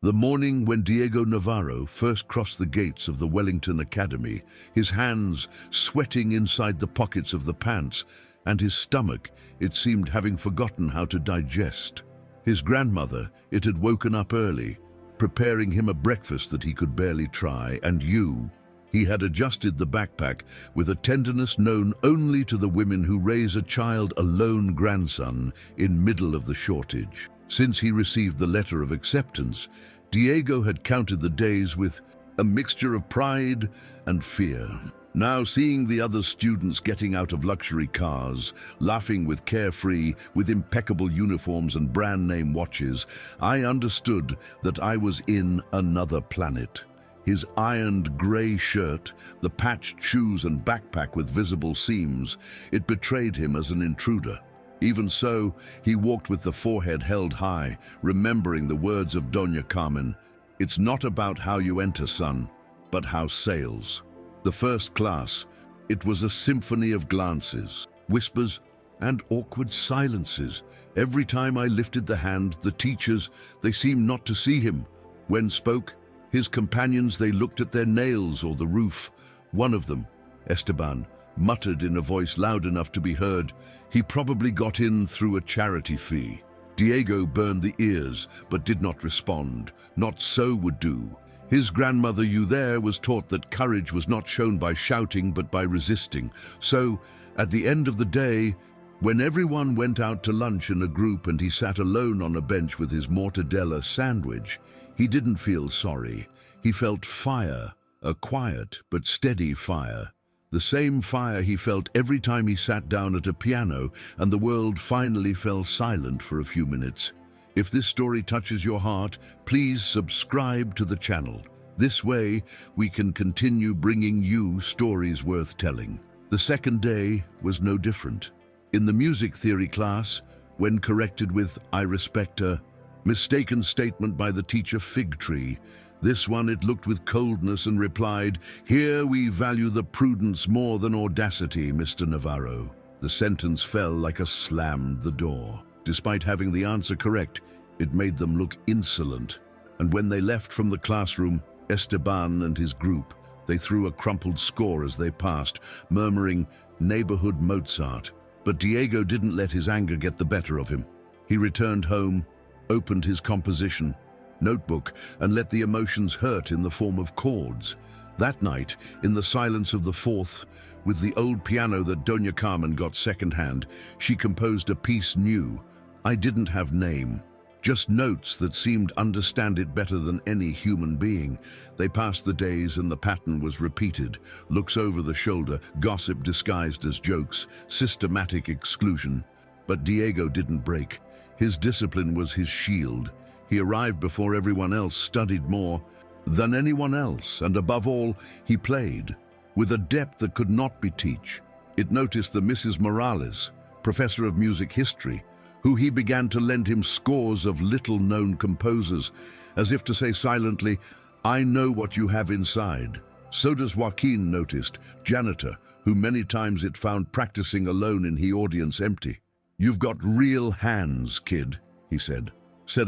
The morning when Diego Navarro first crossed the gates of the Wellington Academy, his hands sweating inside the pockets of the pants, and his stomach, it seemed, having forgotten how to digest. His grandmother, it had woken up early, preparing him a breakfast that he could barely try, and he had adjusted the backpack with a tenderness known only to the women who raise a child, a lone grandson, in middle of the shortage. Since he received the letter of acceptance, Diego had counted the days with a mixture of pride and fear. Now, seeing the other students getting out of luxury cars, laughing with carefree, with impeccable uniforms and brand-name watches, I understood that I was in another planet. His ironed grey shirt, the patched shoes and backpack with visible seams, it betrayed him as an intruder. Even so, he walked with the forehead held high, remembering the words of Doña Carmen, "It's not about how you enter, son, but how sails." The first class, it was a symphony of glances, whispers, and awkward silences. Every time I lifted the hand, the teachers, they seemed not to see him. When spoke, his companions, they looked at their nails or the roof. One of them, Esteban, muttered in a voice loud enough to be heard, "He probably got in through a charity fee." Diego burned the ears, but did not respond. Not so would do. His grandmother, you there, was taught that courage was not shown by shouting, but by resisting. So, at the end of the day, when everyone went out to lunch in a group and he sat alone on a bench with his mortadella sandwich, he didn't feel sorry. He felt fire, a quiet but steady fire. The same fire he felt every time he sat down at a piano and the world finally fell silent for a few minutes. If this story touches your heart, please subscribe to the channel. This way, we can continue bringing you stories worth telling. The second day was no different. In the music theory class, when corrected with "I respect a" mistaken statement by the teacher Fig Tree, this one it looked with coldness and replied, "Here we value the prudence more than audacity, Mr. Navarro." The sentence fell like a slammed the door. Despite having the answer correct, it made them look insolent. And when they left from the classroom, Esteban and his group, they threw a crumpled score as they passed, murmuring, "Neighborhood Mozart." But Diego didn't let his anger get the better of him. He returned home, opened his composition notebook, and let the emotions hurt in the form of chords. That night, in the silence of the fourth, with the old piano that Doña Carmen got secondhand, she composed a piece new. I didn't have name, just notes that seemed understand it better than any human being. They passed the days and the pattern was repeated. Looks over the shoulder, gossip disguised as jokes, systematic exclusion. But Diego didn't break. His discipline was his shield. He arrived before everyone else, studied more than anyone else, and above all, he played with a depth that could not be taught. It noticed the Mrs. Morales, professor of music history, who he began to lend him scores of little-known composers, as if to say silently, "I know what you have inside." So does Joaquin noticed, janitor, who many times it found practicing alone in the audience empty. "You've got real hands, kid," he said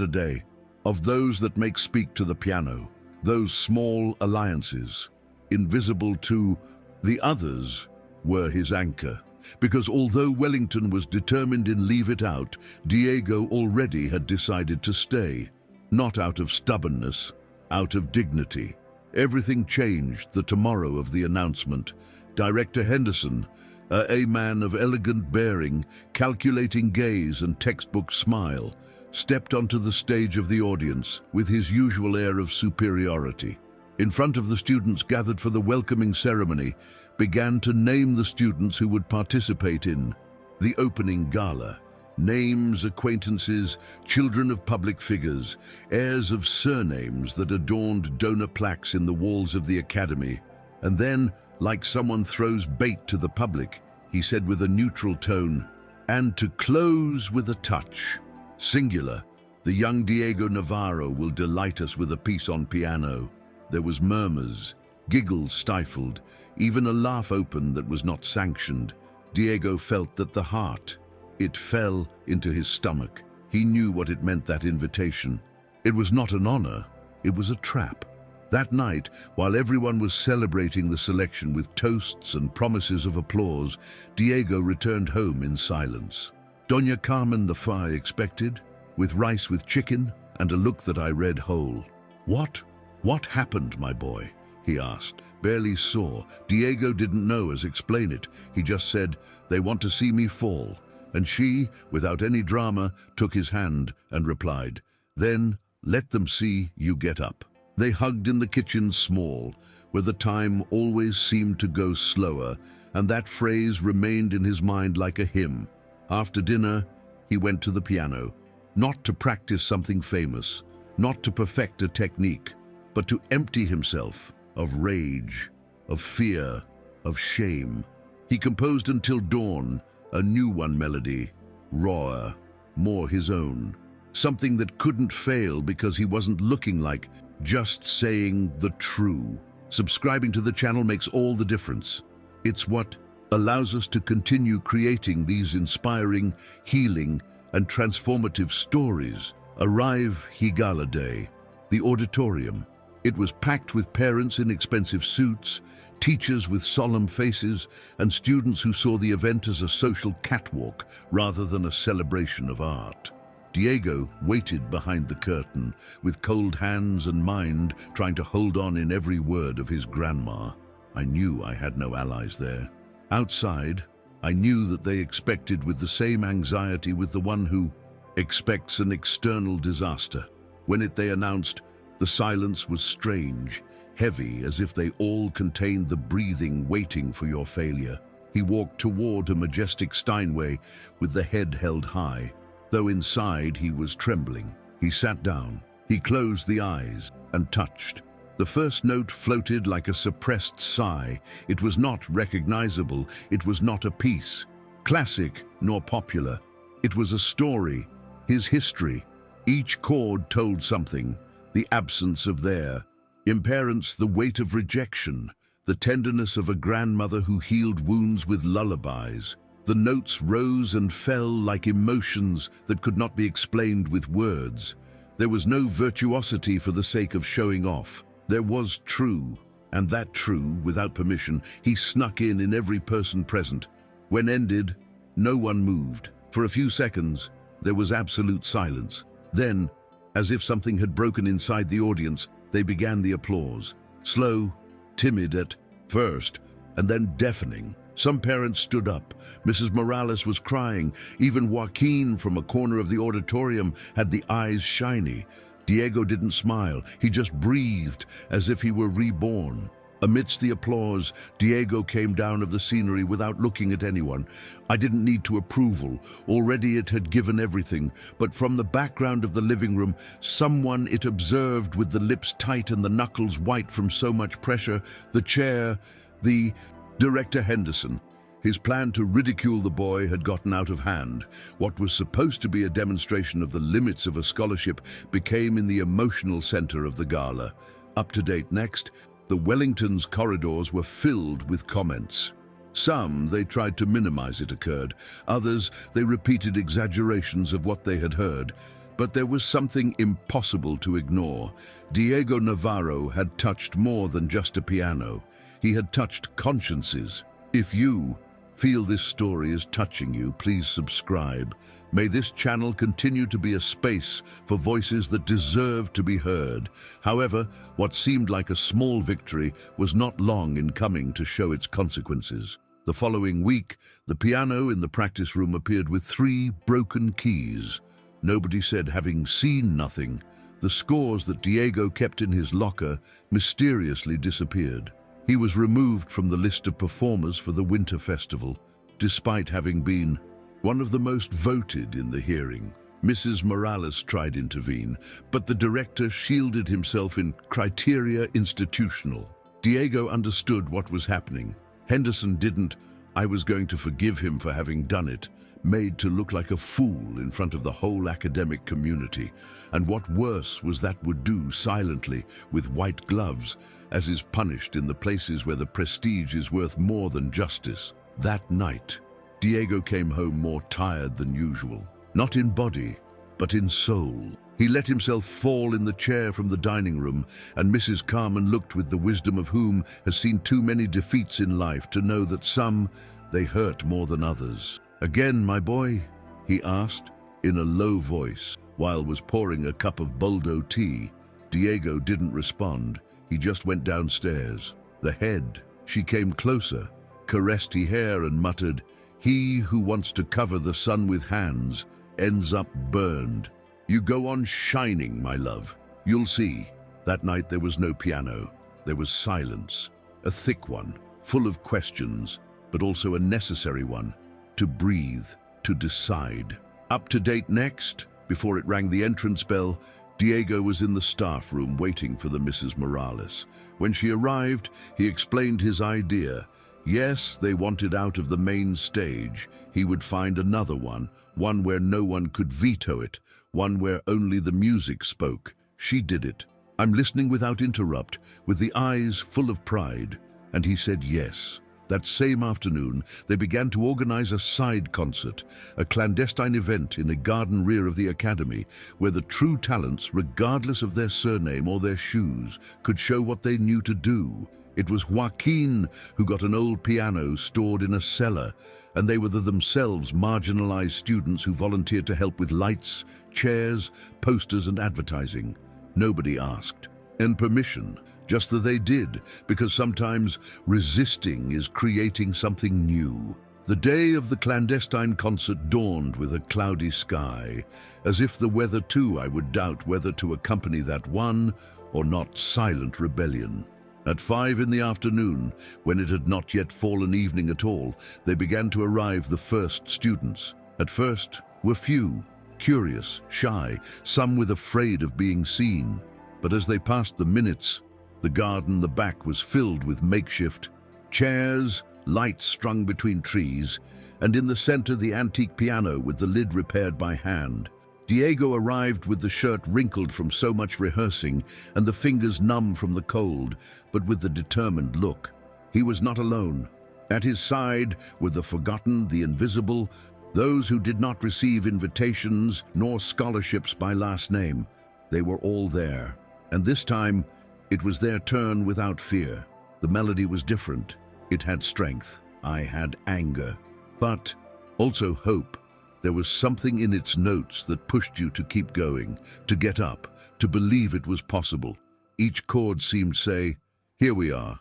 a day, "of those that make speak to the piano, those small alliances, invisible to the others," were his anchor. Because although Wellington was determined in leave it out, Diego already had decided to stay, not out of stubbornness, out of dignity. Everything changed the tomorrow of the announcement. Director Henderson, a man of elegant bearing, calculating gaze and textbook smile, stepped onto the stage of the audience with his usual air of superiority. In front of the students gathered for the welcoming ceremony, began to name the students who would participate in the opening gala. Names, acquaintances, children of public figures, heirs of surnames that adorned donor plaques in the walls of the academy. And then, like someone throws bait to the public, he said with a neutral tone, "And to close with a touch, singular, the young Diego Navarro will delight us with a piece on piano." There was murmurs, giggles stifled, even a laugh opened that was not sanctioned. Diego felt that the heart, it fell into his stomach. He knew what it meant, that invitation. It was not an honor, It was a trap. That night, while everyone was celebrating the selection with toasts and promises of applause, Diego returned home in silence. Doña Carmen the Fly expected, with rice with chicken and a look that I read whole. What happened, my boy?" he asked. Barely saw. Diego didn't know as explain it. He just said, "They want to see me fall." And she, without any drama, took his hand and replied, "Then let them see you get up." They hugged in the kitchen small, where the time always seemed to go slower, and that phrase remained in his mind like a hymn. After dinner, he went to the piano, not to practice something famous, not to perfect a technique, but to empty himself of rage, of fear, of shame. He composed until dawn, a new one melody, rawer, more his own. Something that couldn't fail because he wasn't looking like just saying the true. Subscribing to the channel makes all the difference. It's what allows us to continue creating these inspiring, healing, and transformative stories. Arrive Higala Day, the auditorium. It was packed with parents in expensive suits, teachers with solemn faces, and students who saw the event as a social catwalk rather than a celebration of art. Diego waited behind the curtain, with cold hands and mind trying to hold on in every word of his grandma. I knew I had no allies there. Outside, I knew that they expected with the same anxiety with the one who expects an external disaster. When they announced, the silence was strange, heavy, as if they all contained the breathing waiting for your failure. He walked toward a majestic Steinway with the head held high. Though inside he was trembling, he sat down. He closed the eyes and touched. The first note floated like a suppressed sigh. It was not recognizable. It was not a piece, classic nor popular. It was a story, his history. Each chord told something, the absence of there. In parents, the weight of rejection, the tenderness of a grandmother who healed wounds with lullabies. The notes rose and fell like emotions that could not be explained with words. There was no virtuosity for the sake of showing off. There was true, and that true, without permission, he snuck in every person present. When ended, no one moved. For a few seconds, there was absolute silence. Then, as if something had broken inside the audience, they began the applause. Slow, timid at first, and then deafening. Some parents stood up. Mrs. Morales was crying. Even Joaquin from a corner of the auditorium had the eyes shiny. Diego didn't smile. He just breathed as if he were reborn. Amidst the applause, Diego came down of the scenery without looking at anyone. I didn't need to approval. Already it had given everything. But from the background of the living room, someone it observed with the lips tight and the knuckles white from so much pressure, the chair, the Director Henderson. His plan to ridicule the boy had gotten out of hand. What was supposed to be a demonstration of the limits of a scholarship became in the emotional center of the gala. Up to date next, the Wellington's corridors were filled with comments. Some they tried to minimize it occurred. Others they repeated exaggerations of what they had heard. But there was something impossible to ignore. Diego Navarro had touched more than just a piano. He had touched consciences. If you feel this story is touching you, please subscribe. May this channel continue to be a space for voices that deserve to be heard. However, what seemed like a small victory was not long in coming to show its consequences. The following week, the piano in the practice room appeared with 3 broken keys. Nobody said having seen nothing. The scores that Diego kept in his locker mysteriously disappeared. He was removed from the list of performers for the Winter Festival, despite having been one of the most voted in the hearing. Mrs. Morales tried to intervene, but the director shielded himself in criteria institutional. Diego understood what was happening. Henderson didn't. I was going to forgive him for having done it, made to look like a fool in front of the whole academic community. And what worse was that would do silently, with white gloves, as is punished in the places where the prestige is worth more than justice. That night, Diego came home more tired than usual. Not in body, but in soul. He let himself fall in the chair from the dining room, and Mrs. Carman looked with the wisdom of whom has seen too many defeats in life to know that some, they hurt more than others. "Again, my boy?" he asked, in a low voice, while was pouring a cup of Boldo tea. Diego didn't respond. He just went downstairs. The head. She came closer, caressed his hair and muttered, "He who wants to cover the sun with hands ends up burned. You go on shining, my love. You'll see." That night there was no piano. There was silence, a thick one, full of questions, but also a necessary one, to breathe, to decide. Up to date next, before it rang the entrance bell, Diego was in the staff room waiting for the Mrs. Morales. When she arrived, he explained his idea. Yes, they wanted out of the main stage. He would find another one where no one could veto it, one where only the music spoke. She did it. "I'm listening without interrupt, with the eyes full of pride." And he said yes. That same afternoon, they began to organize a side concert, a clandestine event in a garden rear of the academy, where the true talents, regardless of their surname or their shoes, could show what they knew to do. It was Joaquin who got an old piano stored in a cellar, and they were themselves marginalized students who volunteered to help with lights, chairs, posters, and advertising. Nobody asked. And permission. Just that they did, because sometimes resisting is creating something new. The day of the clandestine concert dawned with a cloudy sky, as if the weather too, I would doubt whether to accompany that one or not silent rebellion. At 5 in the afternoon, when it had not yet fallen evening at all, they began to arrive the first students. At first were few, curious, shy, some with afraid of being seen. But as they passed the minutes, the garden the back was filled with makeshift chairs, lights strung between trees, and in the center the antique piano with the lid repaired by hand. Diego arrived with the shirt wrinkled from so much rehearsing and the fingers numb from the cold, but with the determined look. He was not alone. At his side were the forgotten, the invisible, those who did not receive invitations nor scholarships by last name. They were all there, and this time it was their turn without fear. The melody was different. It had strength. I had anger, but also hope. There was something in its notes that pushed you to keep going, to get up, to believe it was possible. Each chord seemed to say, "Here we are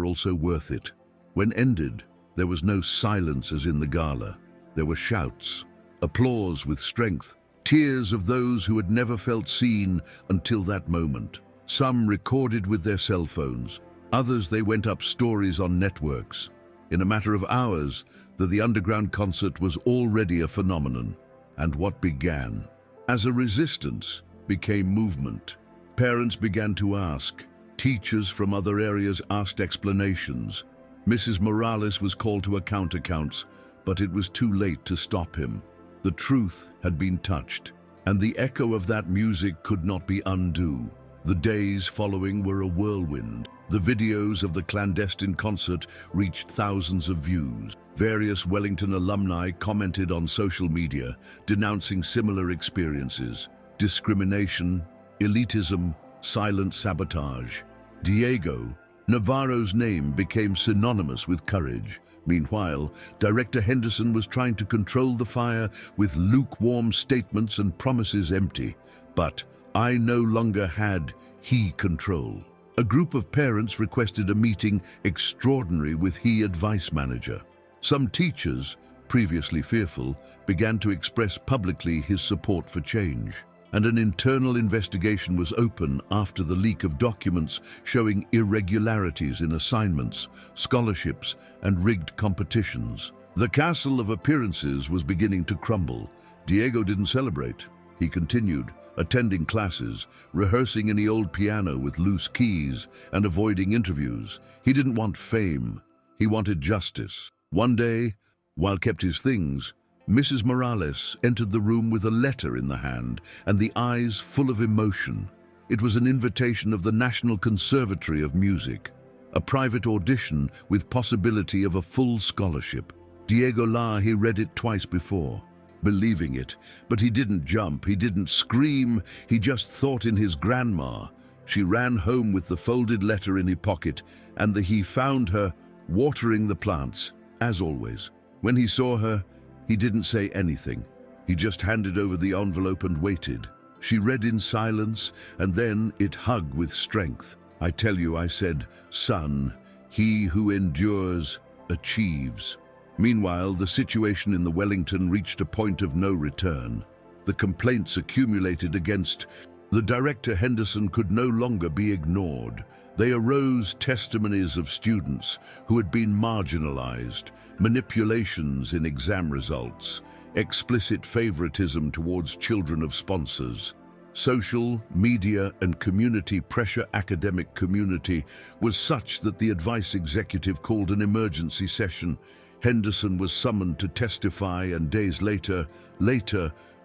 also worth it." When ended, there was no silence as in the gala. There were shouts, applause with strength, tears of those who had never felt seen until that moment. Some recorded with their cell phones, others they went up stories on networks. In a matter of hours, the underground concert was already a phenomenon, and what began as a resistance became movement. Parents began to ask, teachers from other areas asked explanations. Mrs. Morales was called to accounts, but it was too late to stop him. The truth had been touched, and the echo of that music could not be undone. The days following were a whirlwind. The videos of the clandestine concert reached thousands of views. Various Wellington alumni commented on social media, denouncing similar experiences: discrimination, elitism, silent sabotage. Diego Navarro's name became synonymous with courage. Meanwhile, Director Henderson was trying to control the fire with lukewarm statements and promises empty. But I no longer had he control. A group of parents requested a meeting extraordinary with he advice manager. Some teachers, previously fearful, began to express publicly his support for change. And an internal investigation was open after the leak of documents showing irregularities in assignments, scholarships, and rigged competitions. The castle of appearances was beginning to crumble. Diego didn't celebrate. He continued, attending classes, rehearsing any old piano with loose keys, and avoiding interviews. He didn't want fame. He wanted justice. One day, while kept his things, Mrs. Morales entered the room with a letter in the hand and the eyes full of emotion. It was an invitation of the National Conservatory of Music, a private audition with possibility of a full scholarship. Diego he read it twice before. believing it. But he didn't jump, he didn't scream, he just thought in his grandma. She ran home with the folded letter in her pocket, and he found her watering the plants, as always. When he saw her, he didn't say anything. He just handed over the envelope and waited. She read in silence, and then it hugged with strength. "I tell you," I said, "son, he who endures achieves." Meanwhile, the situation in the Wellington reached a point of no return. The complaints accumulated against the director. Henderson could no longer be ignored. They arose testimonies of students who had been marginalized, manipulations in exam results, explicit favoritism towards children of sponsors. Social, media, and community pressure. Academic community was such that the advice executive called an emergency session. Henderson was summoned to testify and days later,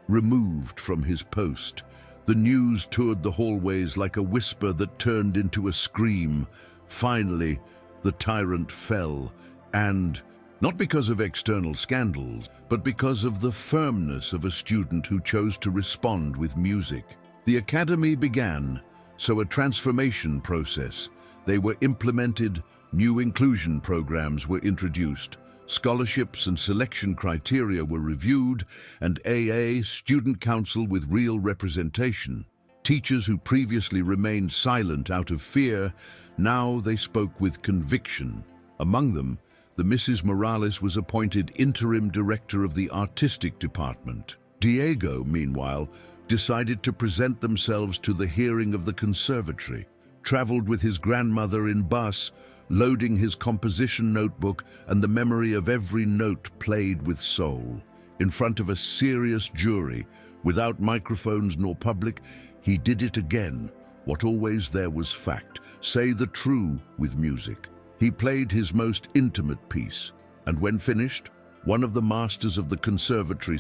removed from his post. The news toured the hallways like a whisper that turned into a scream. Finally, the tyrant fell, and not because of external scandals, but because of the firmness of a student who chose to respond with music. The academy began, so a transformation process. They were implemented, new inclusion programs were introduced, scholarships and selection criteria were reviewed, and AA, student council with real representation. Teachers who previously remained silent out of fear, now they spoke with conviction. Among them, the Mrs. Morales was appointed interim director of the artistic department. Diego, meanwhile, decided to present themselves to the hearing of the conservatory, traveled with his grandmother in bus, loading his composition notebook and the memory of every note played with soul. In front of a serious jury, without microphones nor public, he did it again. What always there was fact. Say the true with music. He played his most intimate piece, and when finished, one of the masters of the conservatory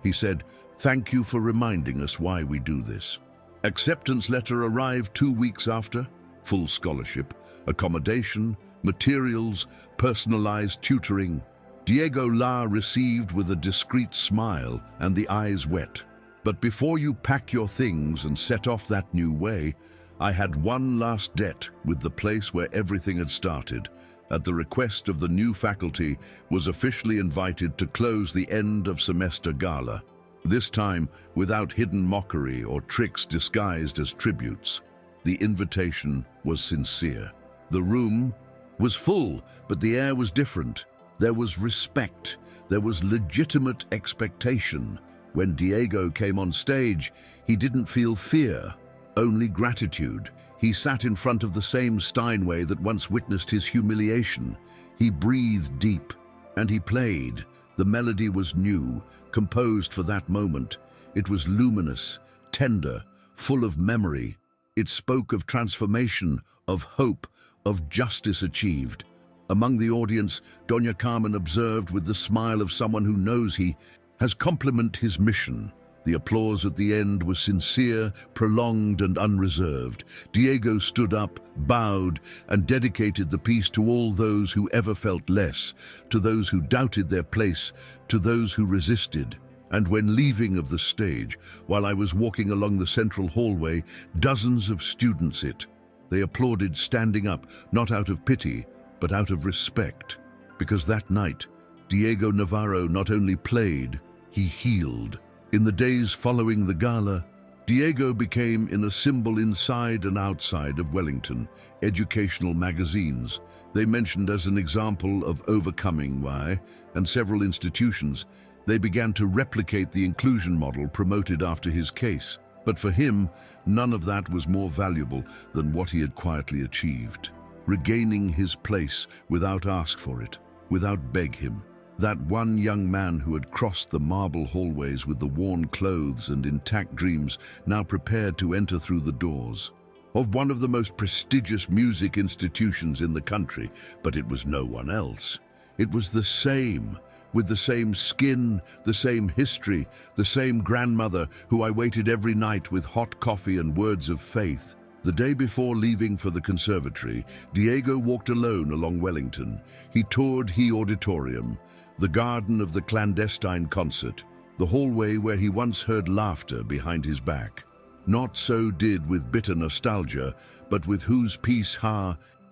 he said, "Thank you for reminding us why we do this." Acceptance letter arrived 2 weeks after. Full scholarship, accommodation, materials, personalized tutoring. Diego La received with a discreet smile and the eyes wet. "But before you pack your things and set off that new way, I had one last debt with the place where everything had started. At the request of the new faculty, was officially invited to close the end of semester gala. This time without hidden mockery or tricks disguised as tributes. The invitation was sincere. The room was full, but the air was different. There was respect. There was legitimate expectation. When Diego came on stage, he didn't feel fear, only gratitude. He sat in front of the same Steinway that once witnessed his humiliation. He breathed deep, and he played. The melody was new, composed for that moment. It was luminous, tender, full of memory. It spoke of transformation, of hope, of justice achieved. Among the audience, Doña Carmen observed with the smile of someone who knows he has complimented his mission. The applause at the end was sincere, prolonged, and unreserved. Diego stood up, bowed, and dedicated the piece to all those who ever felt less, to those who doubted their place, to those who resisted. And when leaving of the stage, while I was walking along the central hallway, dozens of students they applauded standing up, not out of pity, but out of respect. Because that night, Diego Navarro not only played, he healed. In the days following the gala, Diego became a symbol inside and outside of Wellington. Educational magazines, they mentioned as an example of overcoming why, and several institutions, they began to replicate the inclusion model promoted after his case. But for him, none of that was more valuable than what he had quietly achieved. Regaining his place without ask for it, without beg him. That one young man who had crossed the marble hallways with the worn clothes and intact dreams, now prepared to enter through the doors of one of the most prestigious music institutions in the country. But it was no one else. It was the same, with the same skin, the same history, the same grandmother who I waited every night with hot coffee and words of faith. The day before leaving for the conservatory, Diego walked alone along Wellington. He toured the auditorium, the garden of the clandestine concert. the hallway where he once heard laughter behind his back. Not so did with bitter nostalgia, but with whose peace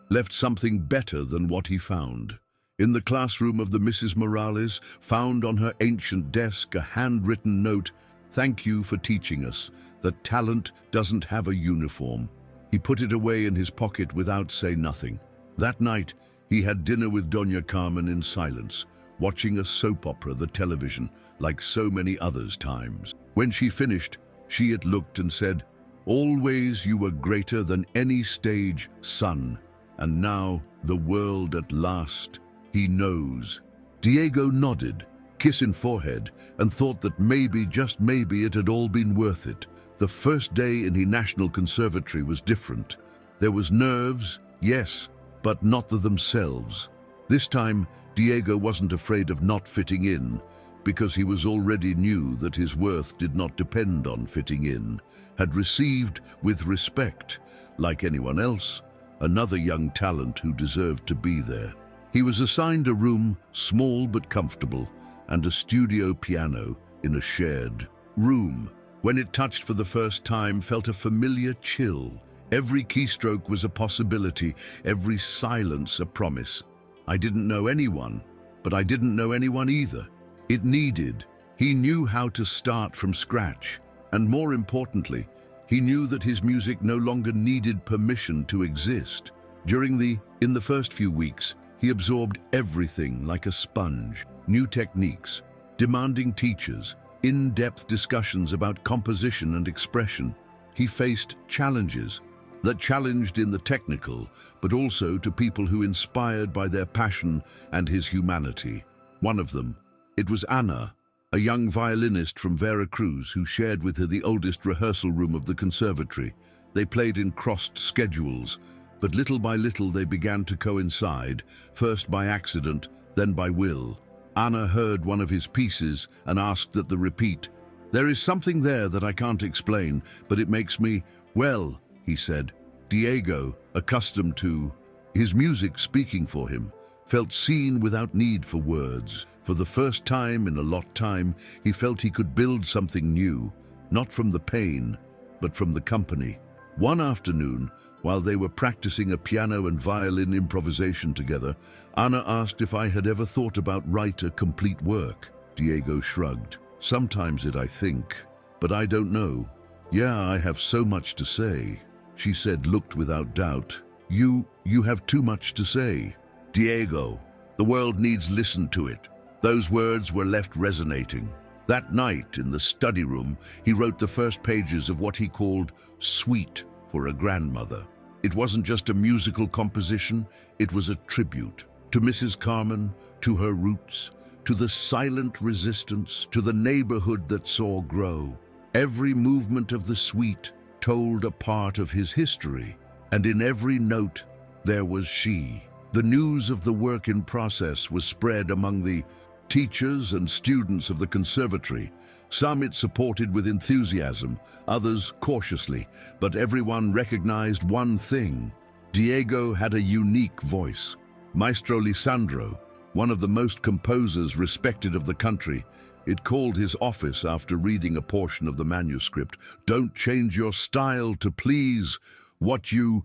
left something better than what he found. In the classroom of the Mrs. Morales, found on her ancient desk a handwritten note, "Thank you for teaching us that talent doesn't have a uniform." He put it away in his pocket without saying nothing. That night, he had dinner with Doña Carmen in silence, watching a soap opera, the television, like so many others times. When she finished, she had looked and said, "Always you were greater than any stage, son, and now the world at last, he knows." Diego nodded, kiss in forehead, and thought that maybe, just maybe, it had all been worth it. The first day in the National Conservatory was different. There was nerves, yes, but not themselves. This time, Diego wasn't afraid of not fitting in, because he was already knew that his worth did not depend on fitting in, had received with respect, like anyone else, another young talent who deserved to be there. He was assigned a room, small but comfortable, and a studio piano in a shared room. When it touched for the first time, felt a familiar chill. Every keystroke was a possibility, every silence a promise. I didn't know anyone, but I didn't know anyone either. It needed. He knew how to start from scratch, and more importantly, he knew that his music no longer needed permission to exist. In the first few weeks, he absorbed everything like a sponge, new techniques, demanding teachers, in-depth discussions about composition and expression. He faced challenges that challenged in the technical, but also to people who inspired by their passion and his humanity. One of them, it was Ana, a young violinist from Veracruz who shared with her the oldest rehearsal room of the conservatory. They played in crossed schedules, but little by little they began to coincide, first by accident, then by will. Ana heard one of his pieces and asked that the repeat. "There is something there that I can't explain, but it makes me, well," he said. Diego, accustomed to his music speaking for him, felt seen without need for words. For the first time in a long time, he felt he could build something new, not from the pain, but from the company. One afternoon, while they were practicing a piano and violin improvisation together, Ana asked if I had ever thought about write a complete work. Diego shrugged. "Sometimes I think, but I don't know. Yeah, I have so much to say." She said, looked without doubt. You have too much to say." "Diego, the world needs listen to it." Those words were left resonating. That night, in the study room, he wrote the first pages of what he called Suite for a Grandmother. It wasn't just a musical composition, it was a tribute to Mrs. Carmen, to her roots, to the silent resistance, to the neighborhood that saw grow. Every movement of the suite told a part of his history, and in every note there was she. The news of the work in process was spread among the teachers and students of the conservatory. Some it supported with enthusiasm, others cautiously, but everyone recognized one thing. Diego had a unique voice. Maestro Lisandro, one of the most composers respected of the country, it called his office after reading a portion of the manuscript. "Don't change your style to please. What you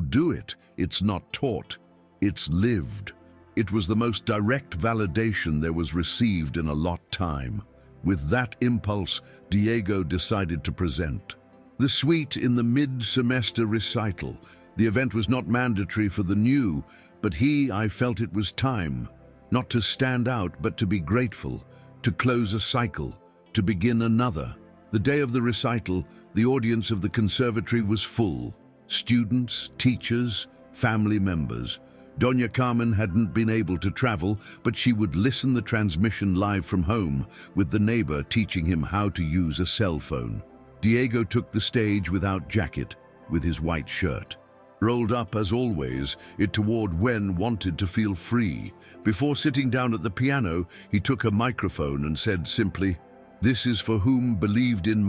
do it. It's not taught. It's lived." It was the most direct validation there was received in a long time. With that impulse, Diego decided to present the suite in the mid-semester recital. The event was not mandatory for the new, but I felt it was time, not to stand out, but to be grateful, to close a cycle, to begin another. The day of the recital, the audience of the conservatory was full. Students, teachers, family members. Doña Carmen hadn't been able to travel, but she would listen the transmission live from home, with the neighbor teaching him how to use a cell phone. Diego took the stage without jacket, with his white shirt. Rolled up as always, it toward when wanted to feel free. Before sitting down at the piano, he took a microphone and said simply, "This is for whom believed in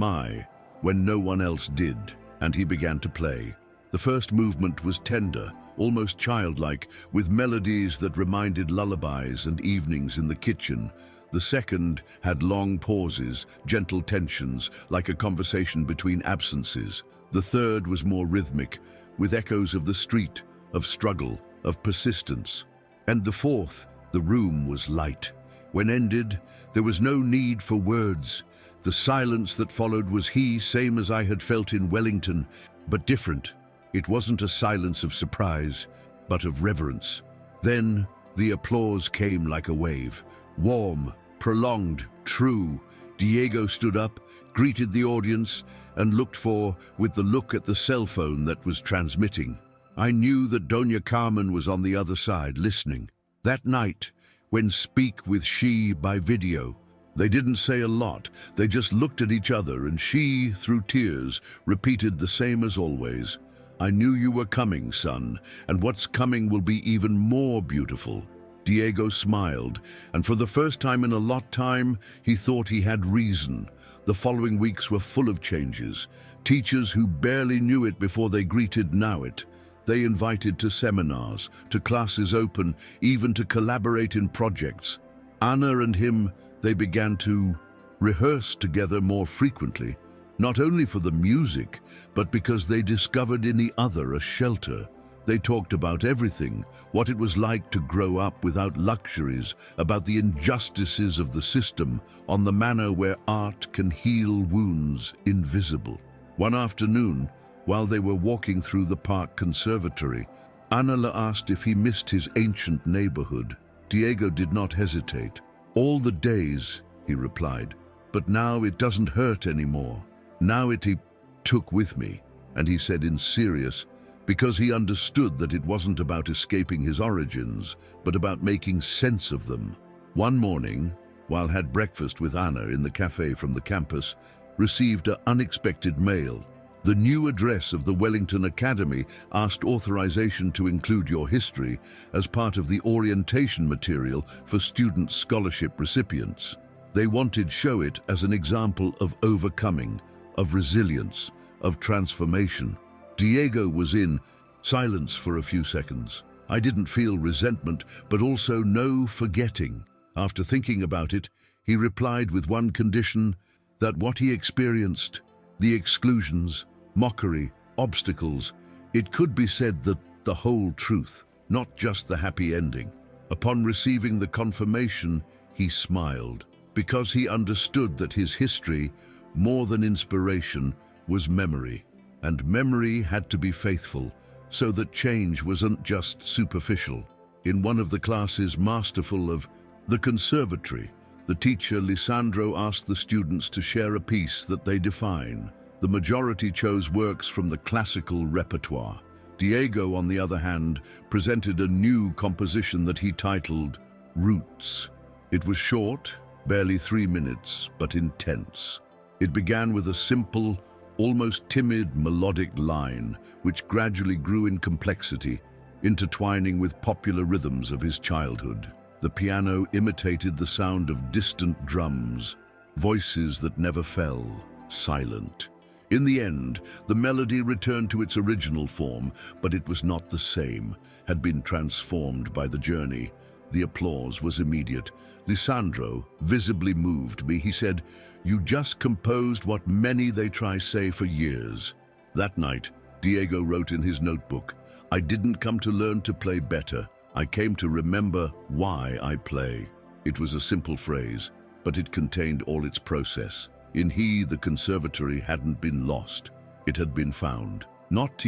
when no one else did," and he began to play. The first movement was tender, almost childlike, with melodies that reminded lullabies and evenings in the kitchen. The second had long pauses, gentle tensions, like a conversation between absences. The third was more rhythmic, with echoes of the street, of struggle, of persistence. And the fourth, the room was light. When ended, there was no need for words. The silence that followed was same as I had felt in Wellington, but different. It wasn't a silence of surprise, but of reverence. Then the applause came like a wave. Warm, prolonged, true. Diego stood up, greeted the audience, and looked with the look at the cell phone that was transmitting. I knew that Doña Carmen was on the other side, listening. That night, when Speak with She by video, they didn't say a lot. They just looked at each other, and she, through tears, repeated the same as always. I knew you were coming, son, and what's coming will be even more beautiful. Diego smiled, and for the first time in a long time, he thought he had reason. The following weeks were full of changes. Teachers who barely knew it before they greeted know it. They invited to seminars, to classes open, even to collaborate in projects. Anna and him, they began to rehearse together more frequently, not only for the music, but because they discovered in the other a shelter. They talked about everything, what it was like to grow up without luxuries, about the injustices of the system, on the manner where art can heal wounds invisible. One afternoon, while they were walking through the park conservatory, Anna asked if he missed his ancient neighborhood. Diego did not hesitate. All the days, he replied, but now it doesn't hurt anymore. Now he took with me, and he said in serious, because he understood that it wasn't about escaping his origins, but about making sense of them. One morning, while had breakfast with Anna in the cafe from the campus, received an unexpected mail. The new address of the Wellington Academy asked authorization to include your history as part of the orientation material for student scholarship recipients. They wanted to show it as an example of overcoming, of resilience, of transformation. Diego was in silence for a few seconds. I didn't feel resentment, but also no forgetting. After thinking about it, he replied with one condition, that what he experienced, the exclusions, mockery, obstacles, it could be said that the whole truth, not just the happy ending. Upon receiving the confirmation, he smiled, because he understood that his history, more than inspiration, was memory. And memory had to be faithful, so that change wasn't just superficial. In one of the classes masterful of the conservatory, the teacher Lisandro asked the students to share a piece that they define. The majority chose works from the classical repertoire. Diego, on the other hand, presented a new composition that he titled Roots. It was short, barely 3 minutes, but intense. It began with a simple, almost timid melodic line, which gradually grew in complexity, intertwining with popular rhythms of his childhood. The piano imitated the sound of distant drums, voices that never fell, silent. In the end, the melody returned to its original form, but it was not the same, had been transformed by the journey. The applause was immediate. Lisandro visibly moved me. He said, "You just composed what many they try say for years." That night, Diego wrote in his notebook, "I didn't come to learn to play better. I came to remember why I play." It was a simple phrase, but it contained all its process. In the conservatory hadn't been lost. It had been found. Not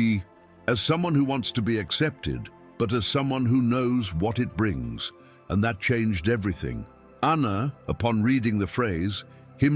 as someone who wants to be accepted, but as someone who knows what it brings. And that changed everything. Anna, upon reading the phrase,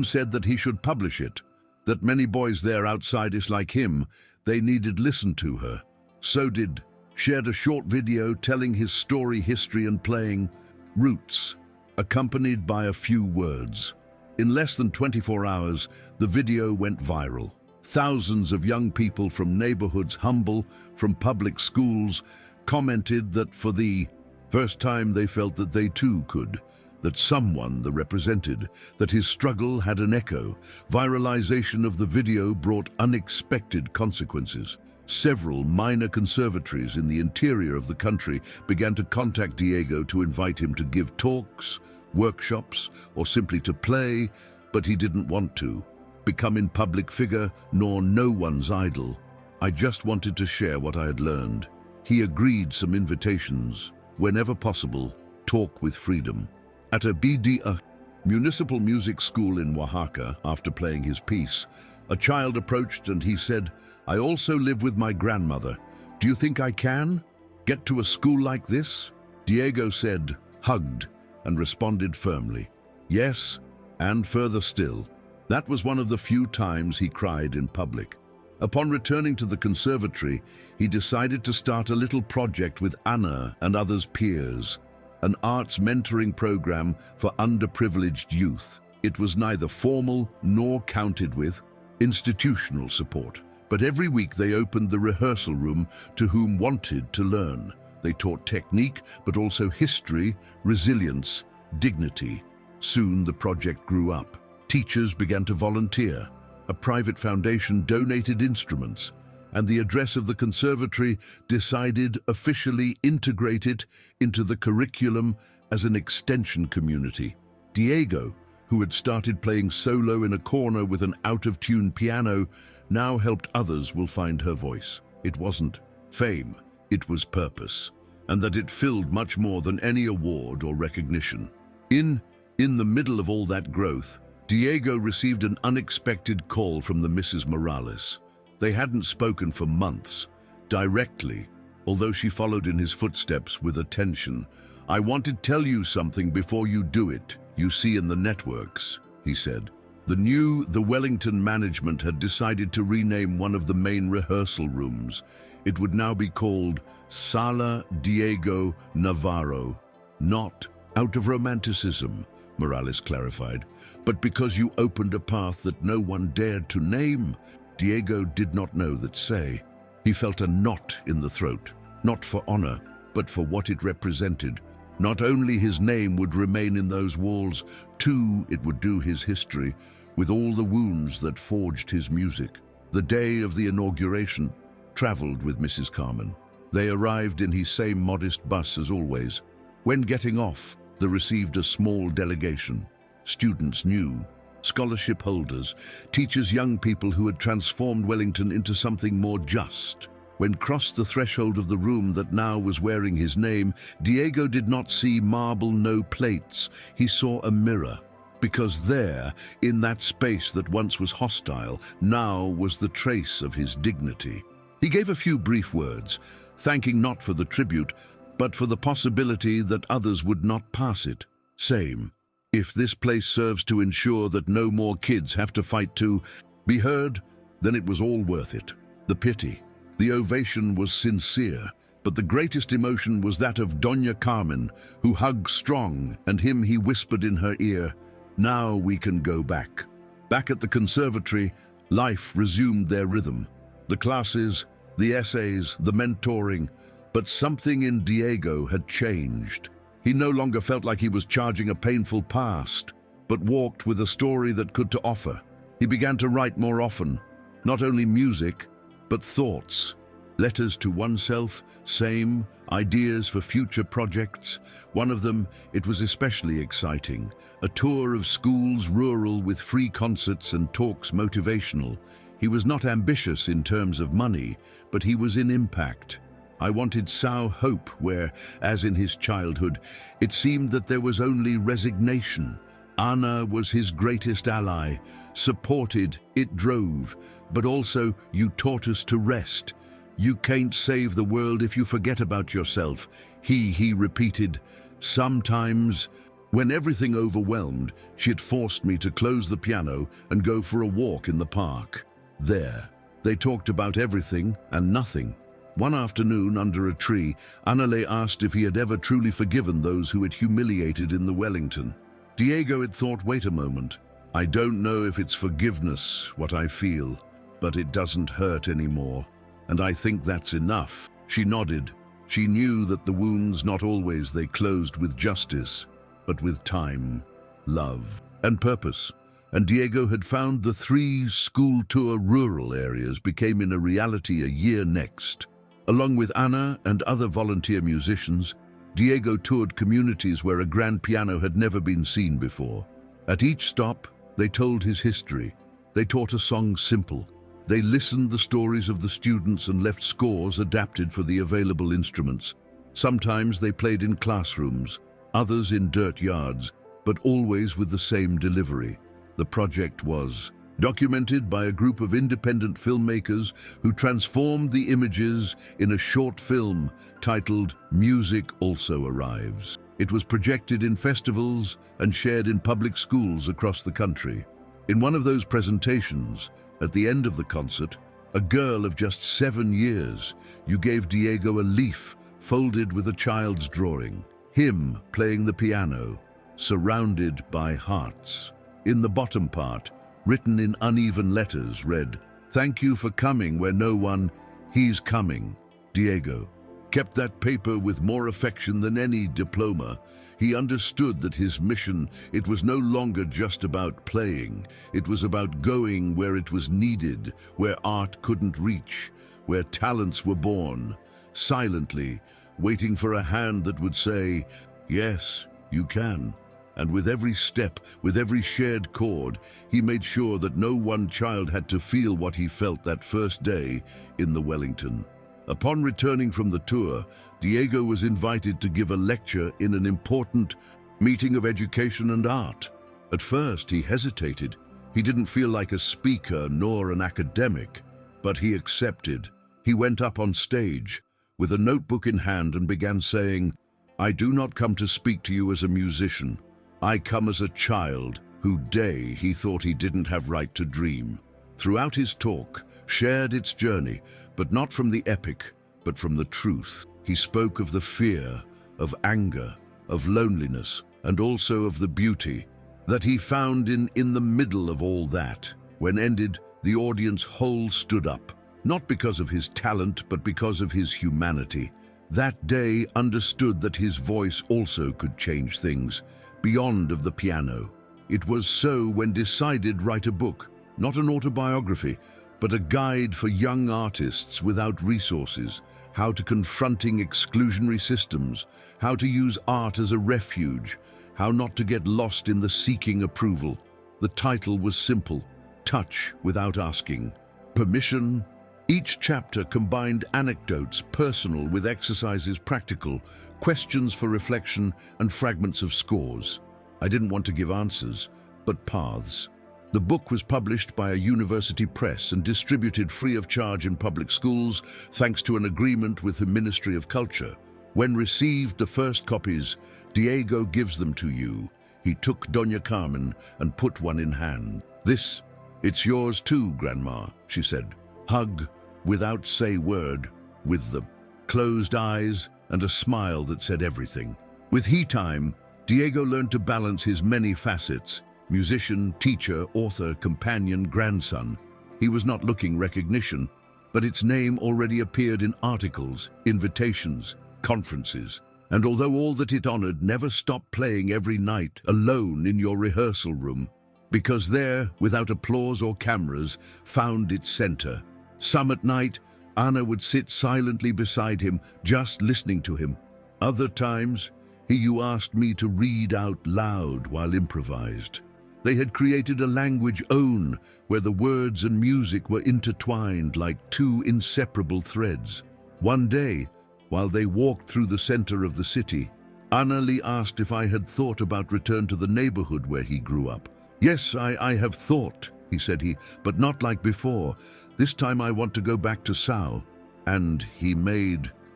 said that he should publish it, that many boys there outside is like him, they needed listen to her. So did, shared a short video telling his story, history, and playing Roots, accompanied by a few words. In less than 24 hours, the video went viral. Thousands of young people from neighborhoods humble, from public schools, commented that for the first time they felt that they too could, that someone the represented, that his struggle had an echo. Viralization of the video brought unexpected consequences. Several minor conservatories in the interior of the country began to contact Diego to invite him to give talks, workshops, or simply to play, but he didn't want to become a public figure nor no one's idol. I just wanted to share what I had learned. He agreed some invitations, whenever possible, talk with freedom. At a municipal music school in Oaxaca, after playing his piece, a child approached and he said, "I also live with my grandmother. Do you think I can get to a school like this?" Diego said, hugged, and responded firmly, "Yes, and further still." That was one of the few times he cried in public. Upon returning to the conservatory, he decided to start a little project with Anna and others peers, an arts mentoring program for underprivileged youth. It was neither formal nor counted with institutional support, but every week they opened the rehearsal room to whom wanted to learn. They taught technique, but also history, resilience, dignity. Soon the project grew up. Teachers began to volunteer. A private foundation donated instruments, and the address of the conservatory decided officially integrate it into the curriculum as an extension community. Diego, who had started playing solo in a corner with an out-of-tune piano, now helped others will find her voice. It wasn't fame, it was purpose, and that it filled much more than any award or recognition. In the middle of all that growth, Diego received an unexpected call from the Mrs. Morales. They hadn't spoken for months, directly, although she followed in his footsteps with attention. "I want to tell you something before you do it. You see in the networks," he said. The Wellington management had decided to rename one of the main rehearsal rooms. It would now be called Sala Diego Navarro. Not out of romanticism, Morales clarified, but because you opened a path that no one dared to name. Diego did not know that say. He felt a knot in the throat, not for honor, but for what it represented. Not only his name would remain in those walls, too it would do his history, with all the wounds that forged his music. The day of the inauguration, traveled with Mrs. Carmen. They arrived in his same modest bus as always. When getting off, they received a small delegation. Students new, scholarship holders, teachers, young people who had transformed Wellington into something more just. When crossed the threshold of the room that now was wearing his name, Diego did not see marble, no plates. He saw a mirror, because there, in that space that once was hostile, now was the trace of his dignity. He gave a few brief words, thanking not for the tribute, but for the possibility that others would not pass it. Same. If this place serves to ensure that no more kids have to fight to be heard, then it was all worth it. The pity. The ovation was sincere, but the greatest emotion was that of Doña Carmen, who hugged strong, and him he whispered in her ear, "Now we can go back." Back at the conservatory, life resumed their rhythm. The classes, the essays, the mentoring, but something in Diego had changed. He no longer felt like he was charging a painful past, but walked with a story that could to offer. He began to write more often, not only music, but thoughts, letters to oneself, same, ideas for future projects. One of them, it was especially exciting, a tour of schools rural with free concerts and talks motivational. He was not ambitious in terms of money, but he was in impact. I wanted Sao hope where, as in his childhood, it seemed that there was only resignation. Anna was his greatest ally, supported, it drove, but also you taught us to rest. You can't save the world if you forget about yourself, he repeated. Sometimes, when everything overwhelmed, she had forced me to close the piano and go for a walk in the park. There, they talked about everything and nothing. One afternoon, under a tree, Annale asked if he had ever truly forgiven those who had humiliated in the Wellington. Diego had thought, wait a moment. I don't know if it's forgiveness, what I feel, but it doesn't hurt anymore. And I think that's enough. She nodded. She knew that the wounds not always they closed with justice, but with time, love, and purpose. And Diego had found the 3 school tour rural areas became in a reality a year next. Along with Anna and other volunteer musicians, Diego toured communities where a grand piano had never been seen before. At each stop, they told his history. They taught a song simple. They listened the stories of the students and left scores adapted for the available instruments. Sometimes they played in classrooms, others in dirt yards, but always with the same delivery. The project was documented by a group of independent filmmakers who transformed the images in a short film titled Music Also Arrives. It was projected in festivals and shared in public schools across the country. In one of those presentations, at the end of the concert, a girl of just 7 years, you gave Diego a leaf folded with a child's drawing, him playing the piano, surrounded by hearts. In the bottom part, written in uneven letters, read, "Thank you for coming where no one, he's coming." Diego kept that paper with more affection than any diploma. He understood that his mission, it was no longer just about playing. It was about going where it was needed, where art couldn't reach, where talents were born, silently, waiting for a hand that would say, "Yes, you can." And with every step, with every shared chord, he made sure that no one child had to feel what he felt that first day in the Wellington. Upon returning from the tour, Diego was invited to give a lecture in an important meeting of education and art. At first, he hesitated. He didn't feel like a speaker nor an academic, but he accepted. He went up on stage with a notebook in hand and began saying, "I do not come to speak to you as a musician. I come as a child whose day he thought he didn't have right to dream." Throughout his talk, shared its journey, but not from the epic, but from the truth. He spoke of the fear, of anger, of loneliness, and also of the beauty that he found in the middle of all that. When ended, the audience whole stood up, not because of his talent, but because of his humanity. That day understood that his voice also could change things, beyond of the piano. It was so when decided write a book, not an autobiography, but a guide for young artists without resources, how to confronting exclusionary systems, how to use art as a refuge, how not to get lost in the seeking approval. The title was simple, Touch Without Asking Permission. Each chapter combined anecdotes, personal, with exercises, practical, questions for reflection, and fragments of scores. I didn't want to give answers, but paths. The book was published by a university press and distributed free of charge in public schools, thanks to an agreement with the Ministry of Culture. When received the first copies, Diego gives them to you. He took Doña Carmen and put one in hand. "This, it's yours too, Grandma," she said. Hug, without say word, with the closed eyes and a smile that said everything. With he time, Diego learned to balance his many facets: musician, teacher, author, companion, grandson. He was not looking recognition, but its name already appeared in articles, invitations, conferences. And although all that it honored never stopped playing every night alone in your rehearsal room, because there, without applause or cameras, found its center. Some at night, Anna would sit silently beside him, just listening to him. Other times, you asked me to read out loud while improvised. They had created a language own, where the words and music were intertwined like two inseparable threads. One day, while they walked through the center of the city, Annalie asked if I had thought about return to the neighborhood where he grew up. "Yes, I have thought," he said, "but not like before. This time I want to go back to Sao." And he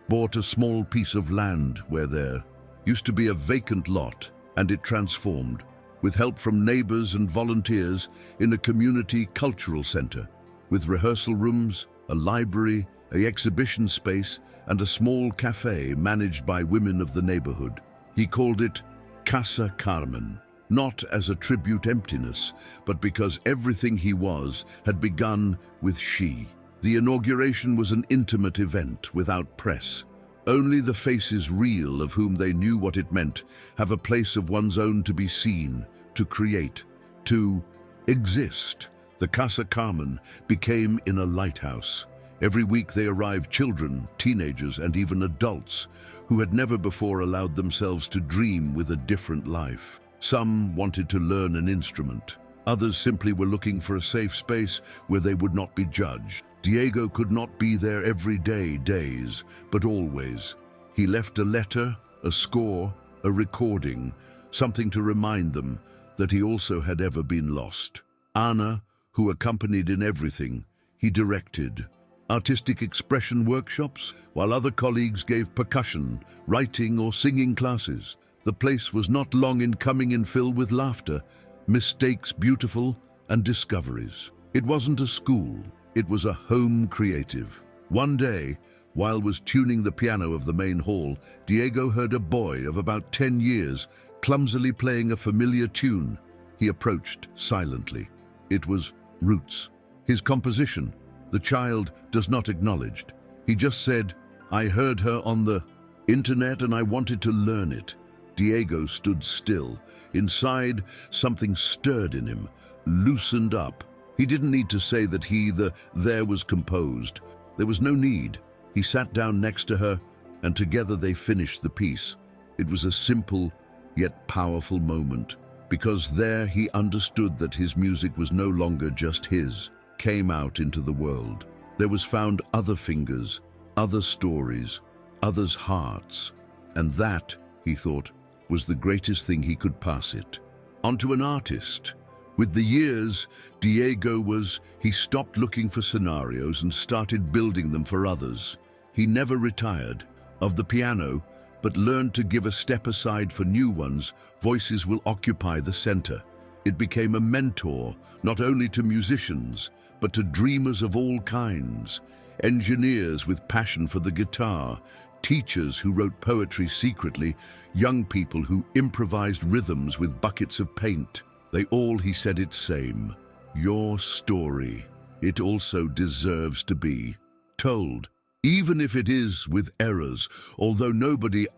bought a small piece of land where there used to be a vacant lot, and it transformed, with help from neighbors and volunteers, in a community cultural center, with rehearsal rooms, a library, an exhibition space, and a small cafe managed by women of the neighborhood. He called it Casa Carmen, not as a tribute emptiness, but because everything he was had begun with she. The inauguration was an intimate event without press. Only the faces real of whom they knew what it meant have a place of one's own to be seen, to create, to exist. The Casa Carmen became in a lighthouse. Every week they arrived children, teenagers, and even adults who had never before allowed themselves to dream with a different life. Some wanted to learn an instrument. Others simply were looking for a safe space where they would not be judged. Diego could not be there every days, but always. He left a letter, a score, a recording, something to remind them that he also had ever been lost. Anna, who accompanied in everything, he directed artistic expression workshops, while other colleagues gave percussion, writing or singing classes. The place was not long in coming in, filled with laughter, mistakes beautiful, and discoveries. It wasn't a school, it was a home creative. One day, while was tuning the piano of the main hall, Diego heard a boy of about 10 years clumsily playing a familiar tune. He approached silently. It was Roots. His composition, the child does not acknowledge. He just said, "I heard her on the internet and I wanted to learn it." Diego stood still. Inside, something stirred in him, loosened up. He didn't need to say that there was composed. There was no need. He sat down next to her, and together they finished the piece. It was a simple, yet powerful moment, because there he understood that his music was no longer just his, came out into the world. There was found other fingers, other stories, others' hearts, and that, he thought, was the greatest thing he could pass it on to an artist. With the years, he stopped looking for scenarios and started building them for others. He never retired of the piano, but learned to give a step aside for new ones. Voices will occupy the center. It became a mentor, not only to musicians, but to dreamers of all kinds, engineers with passion for the guitar, teachers who wrote poetry secretly, young people who improvised rhythms with buckets of paint. They all, he said, it same. Your story, it also deserves to be told, even if it is with errors. Although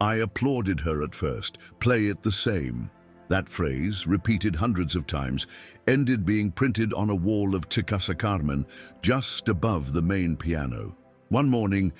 I applauded her at first, play it the same. That phrase, repeated hundreds of times, ended being printed on a wall of Casa Carmen just above the main piano. One morning,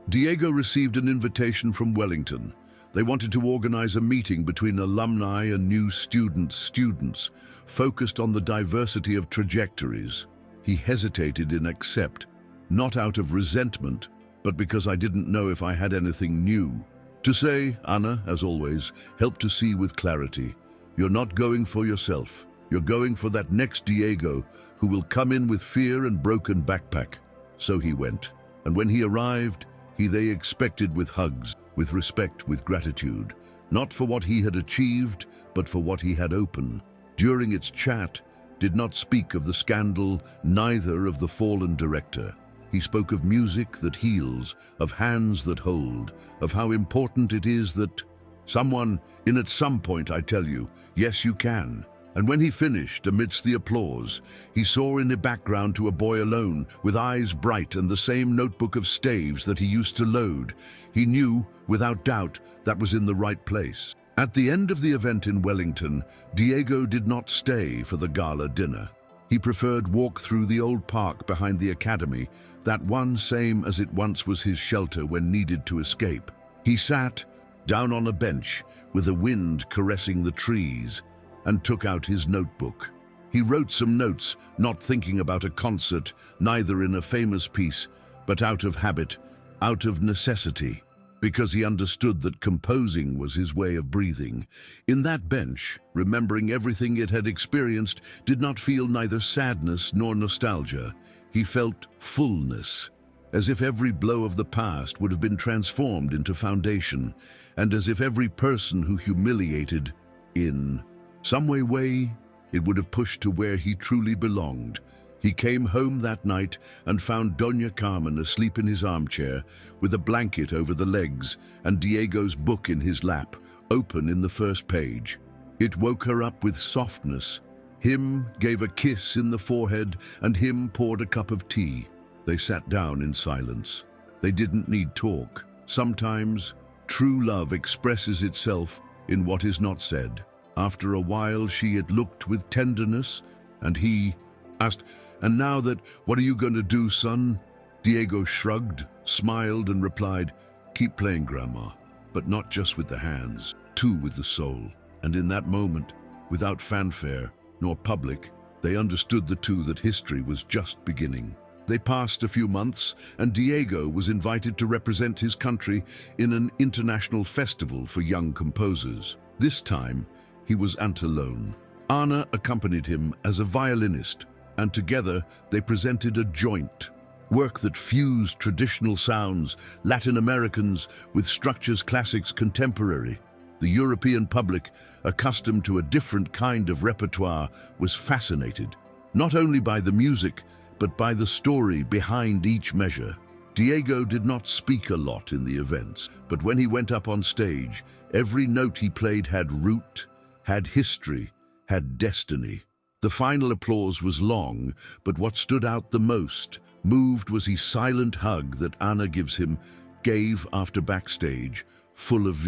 Diego received an invitation from Wellington. They wanted to organize a meeting between alumni and new students, focused on the diversity of trajectories. He hesitated in accept, not out of resentment, but because I didn't know if I had anything new to say. Anna, as always, helped to see with clarity. You're not going for yourself. You're going for that next Diego who will come in with fear and broken backpack. So he went. And when he arrived, they expected with hugs, with respect, with gratitude, not for what he had achieved, but for what he had opened. During its chat, did not speak of the scandal, neither of the fallen director. He spoke of music that heals, of hands that hold, of how important it is that someone in at some point, I tell you, yes you can. And when he finished, amidst the applause, he saw in the background to a boy alone, with eyes bright and the same notebook of staves that he used to load. He knew, without doubt, that was in the right place. At the end of the event in Wellington, Diego did not stay for the gala dinner. He preferred walk through the old park behind the academy, that one same as it once was his shelter when needed to escape. He sat down on a bench, with the wind caressing the trees, and took out his notebook. He wrote some notes, not thinking about a concert, neither in a famous piece, but out of habit, out of necessity, because he understood that composing was his way of breathing. In that bench, remembering everything it had experienced, did not feel neither sadness nor nostalgia. He felt fullness, as if every blow of the past would have been transformed into foundation, and as if every person who humiliated in some way, it would have pushed to where he truly belonged. He came home that night and found Doña Carmen asleep in his armchair, with a blanket over the legs and Diego's book in his lap, open in the first page. It woke her up with softness. Him gave a kiss in the forehead, and him poured a cup of tea. They sat down in silence. They didn't need talk. Sometimes, true love expresses itself in what is not said. After a while she had looked with tenderness, and he asked, And now that, what are you going to do, son? Diego shrugged, smiled, and replied, keep playing, Grandma, but not just with the hands, too with the soul. And in that moment, without fanfare nor public, they understood the two that history was just beginning. They passed a few months, and Diego was invited to represent his country in an international festival for young composers. This time, he was alone. Anna accompanied him as a violinist, and together they presented a joint work that fused traditional sounds, Latin Americans, with structures classics contemporary. The European public, accustomed to a different kind of repertoire, was fascinated, not only by the music, but by the story behind each measure. Diego did not speak a lot in the events, but when he went up on stage, every note he played had root, had history, had destiny. The final applause was long, but what stood out the most, moved, was his silent hug that Anna gave after backstage, full of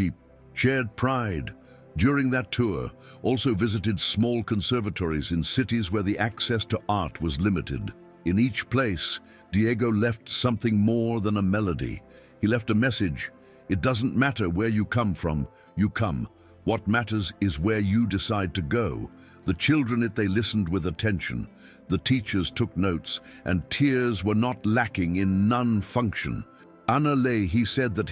shared pride. During that tour, also visited small conservatories in cities where the access to art was limited. In each place, Diego left something more than a melody. He left a message. It doesn't matter where you come from, you come. What matters is where you decide to go. The children, they listened with attention. The teachers took notes, and tears were not lacking in none function. He said that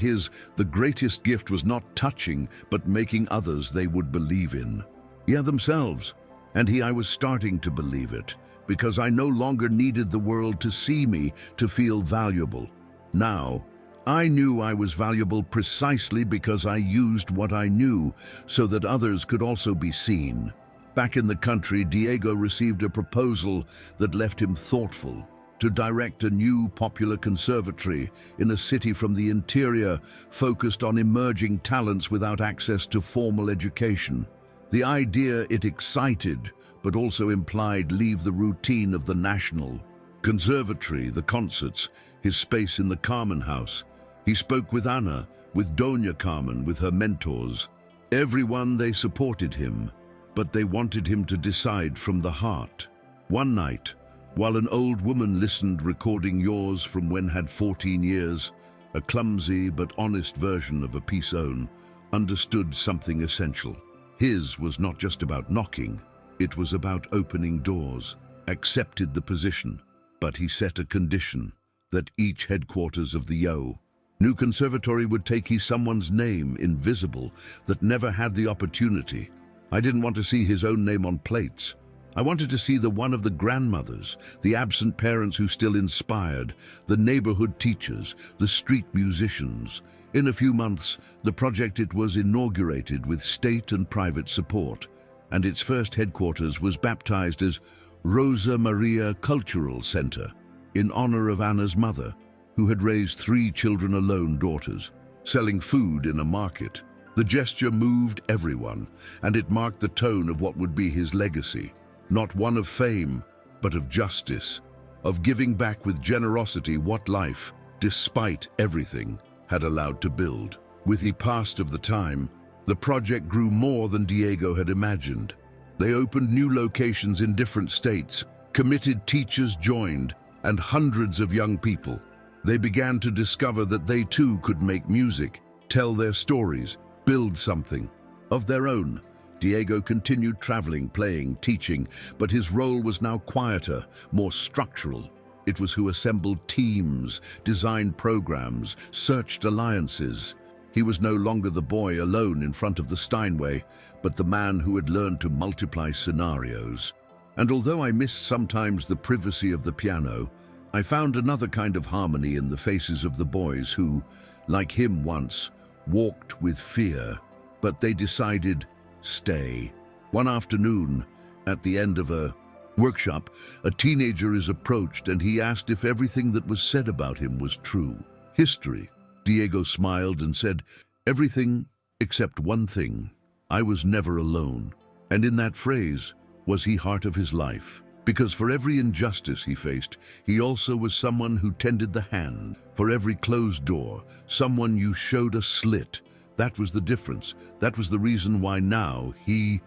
the greatest gift was not touching, but making others they would believe in. Yeah, themselves. And I was starting to believe it, because I no longer needed the world to see me to feel valuable. Now, I knew I was valuable precisely because I used what I knew so that others could also be seen. Back in the country, Diego received a proposal that left him thoughtful, to direct a new popular conservatory in a city from the interior focused on emerging talents without access to formal education. The idea, it excited, but also implied leave the routine of the National Conservatory, the concerts, his space in the Carmen house. He spoke with Anna, with Doña Carmen, with her mentors. Everyone, they supported him, but they wanted him to decide from the heart. One night, while an old woman listened, recording yours from when had 14 years, a clumsy but honest version of a piece own, understood something essential. His was not just about knocking, it was about opening doors, accepted the position, but he set a condition, that each headquarters of the new conservatory would take someone's name, invisible, that never had the opportunity. I didn't want to see his own name on plates. I wanted to see the one of the grandmothers, the absent parents who still inspired, the neighborhood teachers, the street musicians. In a few months, the project was inaugurated with state and private support, and its first headquarters was baptized as Rosa Maria Cultural Center, in honor of Anna's mother, who had raised 3 children alone daughters, selling food in a market. The gesture moved everyone, and it marked the tone of what would be his legacy. Not one of fame, but of justice, of giving back with generosity what life, despite everything, had allowed to build. With the passed of the time, the project grew more than Diego had imagined. They opened new locations in different states, committed teachers joined, and hundreds of young people. They began to discover that they too could make music, tell their stories, build something of their own. Diego continued traveling, playing, teaching, but his role was now quieter, more structural. It was who assembled teams, designed programs, searched alliances. He was no longer the boy alone in front of the Steinway, but the man who had learned to multiply scenarios. And although I missed sometimes the privacy of the piano, I found another kind of harmony in the faces of the boys who, like him once, walked with fear, but they decided, stay. One afternoon, at the end of a workshop, a teenager is approached and he asked if everything that was said about him was true. History. Diego smiled and said, everything except one thing. I was never alone. And in that phrase was the heart of his life. Because for every injustice he faced, he also was someone who tended the hand. For every closed door, someone you showed a slit. That was the difference. That was the reason why now he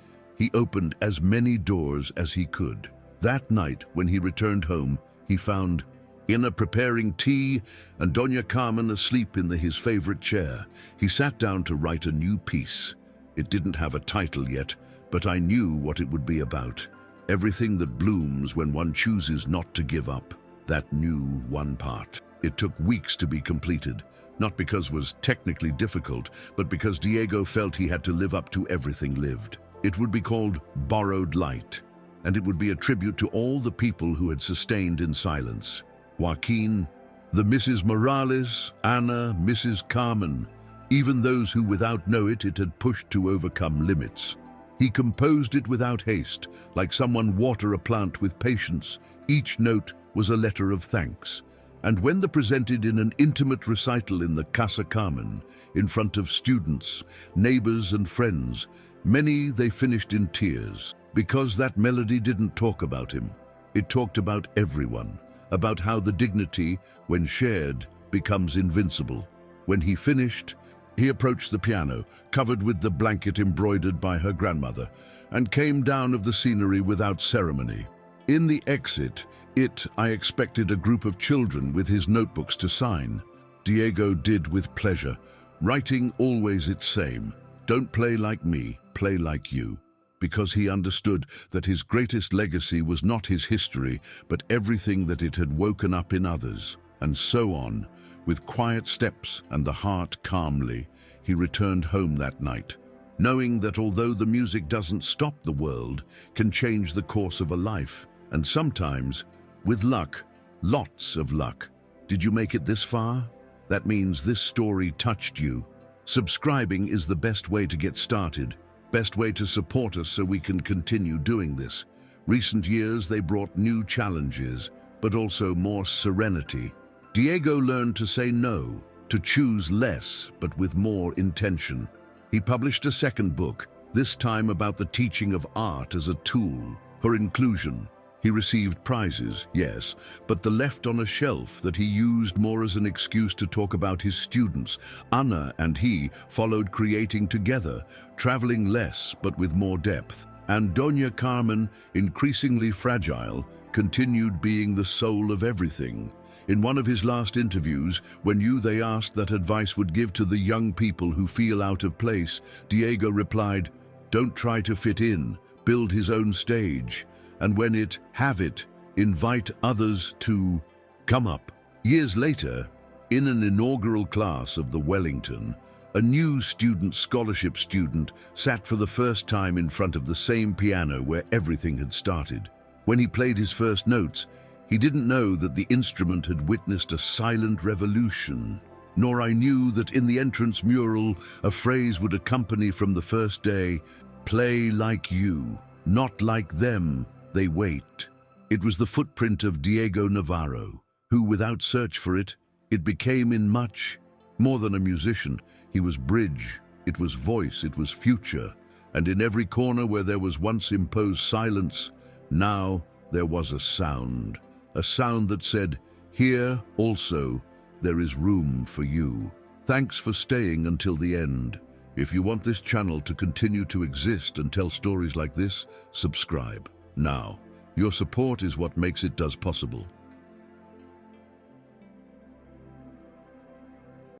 opened as many doors as he could. That night, when he returned home, he found Ina preparing tea and Doña Carmen asleep in his favorite chair. He sat down to write a new piece. It didn't have a title yet, but I knew what it would be about. Everything that blooms when one chooses not to give up. That new one part. It took weeks to be completed, not because it was technically difficult, but because Diego felt he had to live up to everything lived. It would be called Borrowed Light, and it would be a tribute to all the people who had sustained in silence. Joaquin, the Mrs. Morales, Ana, Mrs. Carmen, even those who without know it had pushed to overcome limits. He composed it without haste, like someone water a plant with patience. Each note was a letter of thanks. And when they presented in an intimate recital in the Casa Carmen, in front of students, neighbors and friends, many they finished in tears, because that melody didn't talk about him. It talked about everyone, about how the dignity, when shared, becomes invincible. When he finished, he approached the piano, covered with the blanket embroidered by her grandmother, and came down of the scenery without ceremony. In the exit, I expected a group of children with his notebooks to sign. Diego did with pleasure, writing always its same, "Don't play like me, play like you," because he understood that his greatest legacy was not his history, but everything that it had woken up in others. And so on, with quiet steps and the heart calmly, he returned home that night, knowing that although the music doesn't stop the world, can change the course of a life, and sometimes, with luck, lots of luck. Did you make it this far? That means this story touched you. Subscribing is the best way to get started, best way to support us so we can continue doing this. Recent years, they brought new challenges, but also more serenity. Diego learned to say no, to choose less, but with more intention. He published a second book, this time about the teaching of art as a tool for inclusion. He received prizes, yes, but the left on a shelf that he used more as an excuse to talk about his students. Ana and he followed creating together, traveling less but with more depth. And Doña Carmen, increasingly fragile, continued being the soul of everything. In one of his last interviews, when they asked that advice would give to the young people who feel out of place, Diego replied, "Don't try to fit in, build his own stage. And when have it, invite others to come up." Years later, in an inaugural class of the Wellington, a new scholarship student sat for the first time in front of the same piano where everything had started. When he played his first notes, he didn't know that the instrument had witnessed a silent revolution. Nor I knew that in the entrance mural, a phrase would accompany from the first day, "Play like you, not like them. They wait." It was the footprint of Diego Navarro, who, without search for it, it became in much more than a musician. He was bridge, it was voice, it was future, and in every corner where there was once imposed silence, now there was a sound that said, "Here also there is room for you." Thanks for staying until the end. If you want this channel to continue to exist and tell stories like this, subscribe now. Your support is what makes it possible.